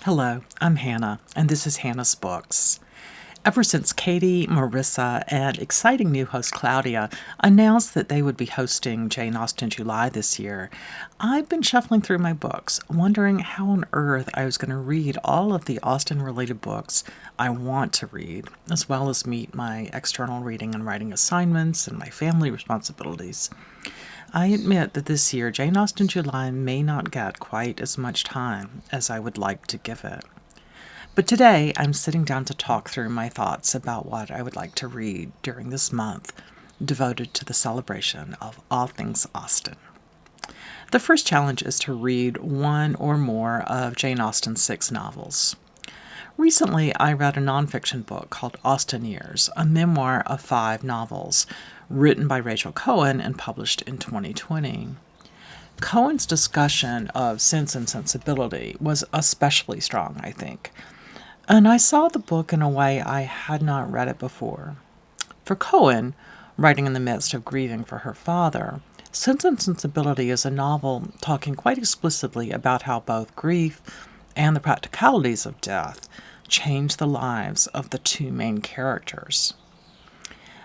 Hello, I'm Hannah, and this is Hannah's Books. Ever since Katie, Marissa, and exciting new host Claudia announced that they would be hosting Jane Austen July this year, I've been shuffling through my books, wondering how on earth I was going to read all of the Austen-related books I want to read, as well as meet my external reading and writing assignments and my family responsibilities. I admit that this year Jane Austen July may not get quite as much time as I would like to give it. But today I'm sitting down to talk through my thoughts about what I would like to read during this month devoted to the celebration of all things Austen. The first challenge is to read one or more of Jane Austen's 6 novels. Recently, I read a nonfiction book called Austen Years, a memoir of 5 novels, written by Rachel Cohen and published in 2020. Cohen's discussion of Sense and Sensibility was especially strong, I think, and I saw the book in a way I had not read it before. For Cohen, writing in the midst of grieving for her father, Sense and Sensibility is a novel talking quite explicitly about how both grief and the practicalities of death change the lives of the 2 main characters.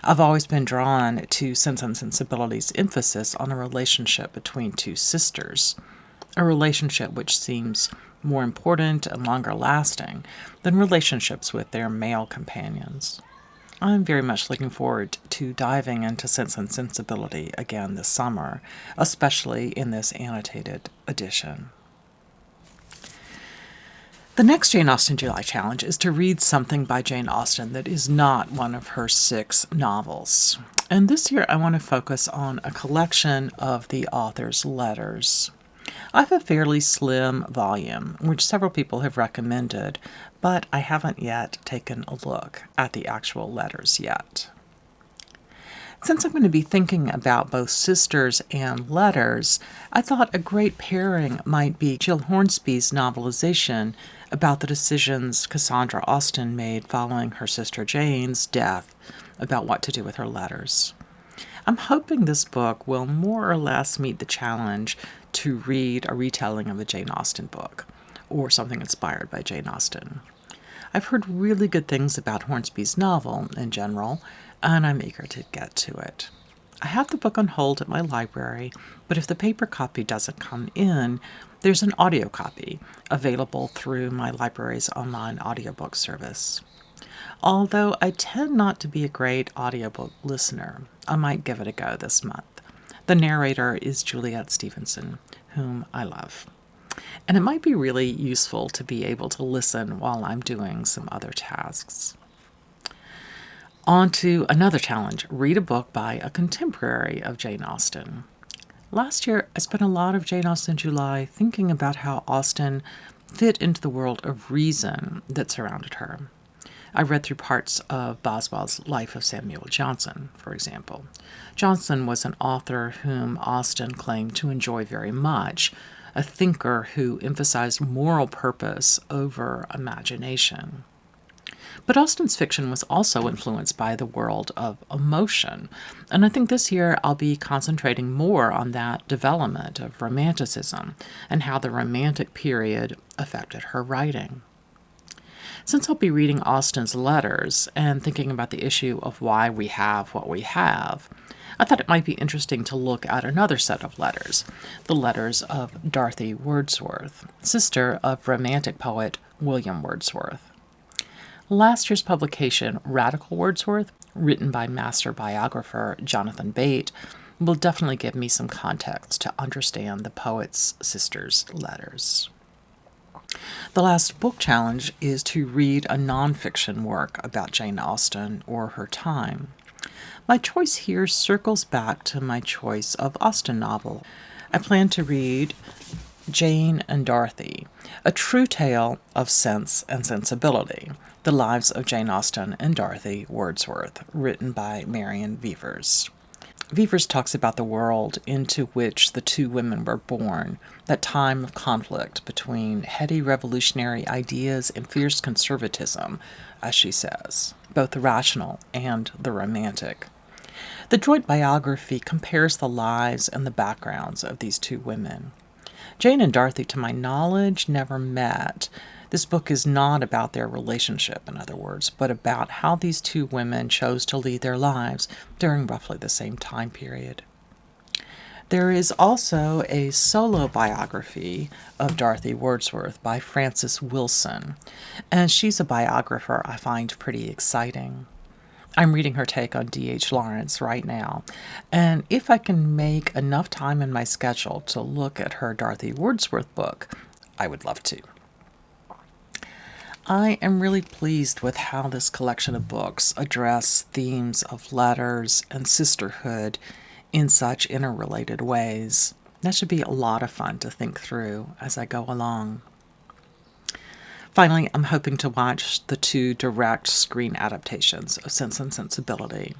I've always been drawn to Sense and Sensibility's emphasis on a relationship between 2 sisters, a relationship which seems more important and longer lasting than relationships with their male companions. I'm very much looking forward to diving into Sense and Sensibility again this summer, especially in this annotated edition. The next Jane Austen July challenge is to read something by Jane Austen that is not one of her 6 novels. And this year I want to focus on a collection of the author's letters. I have a fairly slim volume, which several people have recommended, but I haven't yet taken a look at the actual letters yet. Since I'm going to be thinking about both sisters and letters, I thought a great pairing might be Jill Hornsby's novelization about the decisions Cassandra Austen made following her sister Jane's death about what to do with her letters. I'm hoping this book will more or less meet the challenge to read a retelling of a Jane Austen book, or something inspired by Jane Austen. I've heard really good things about Hornsby's novel in general, and I'm eager to get to it. I have the book on hold at my library, but if the paper copy doesn't come in, there's an audio copy available through my library's online audiobook service. Although I tend not to be a great audiobook listener, I might give it a go this month. The narrator is Juliet Stevenson, whom I love. And it might be really useful to be able to listen while I'm doing some other tasks. On to another challenge, read a book by a contemporary of Jane Austen. Last year, I spent a lot of Jane Austen July thinking about how Austen fit into the world of reason that surrounded her. I read through parts of Boswell's Life of Samuel Johnson, for example. Johnson was an author whom Austen claimed to enjoy very much, a thinker who emphasized moral purpose over imagination. But Austen's fiction was also influenced by the world of emotion, and I think this year I'll be concentrating more on that development of Romanticism and how the Romantic period affected her writing. Since I'll be reading Austen's letters and thinking about the issue of why we have what we have, I thought it might be interesting to look at another set of letters, the letters of Dorothy Wordsworth, sister of Romantic poet William Wordsworth. Last year's publication, Radical Wordsworth, written by master biographer Jonathan Bate, will definitely give me some context to understand the poet's sister's letters. The last book challenge is to read a nonfiction work about Jane Austen or her time. My choice here circles back to my choice of Austen novel. I plan to read Jane and Dorothy, a true tale of sense and sensibility, the lives of Jane Austen and Dorothy Wordsworth, written by Marion Weavers. Weavers talks about the world into which the 2 women were born, that time of conflict between heady revolutionary ideas and fierce conservatism, as she says, both the rational and the romantic. The joint biography compares the lives and the backgrounds of these 2 women. Jane and Dorothy, to my knowledge, never met. This book is not about their relationship, in other words, but about how these two women chose to lead their lives during roughly the same time period. There is also a solo biography of Dorothy Wordsworth by Frances Wilson, and she's a biographer I find pretty exciting. I'm reading her take on D.H. Lawrence right now, and if I can make enough time in my schedule to look at her Dorothy Wordsworth book, I would love to. I am really pleased with how this collection of books address themes of letters and sisterhood in such interrelated ways. That should be a lot of fun to think through as I go along. Finally, I'm hoping to watch the 2 direct screen adaptations of Sense and Sensibility.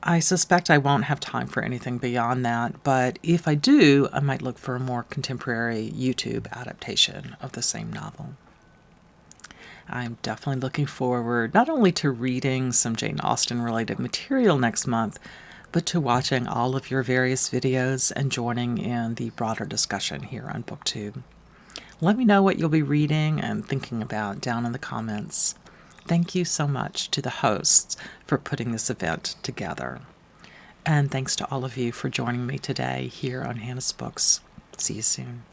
I suspect I won't have time for anything beyond that, but if I do, I might look for a more contemporary YouTube adaptation of the same novel. I'm definitely looking forward not only to reading some Jane Austen-related material next month, but to watching all of your various videos and joining in the broader discussion here on BookTube. Let me know what you'll be reading and thinking about down in the comments. Thank you so much to the hosts for putting this event together. And thanks to all of you for joining me today here on Hannah's Books. See you soon.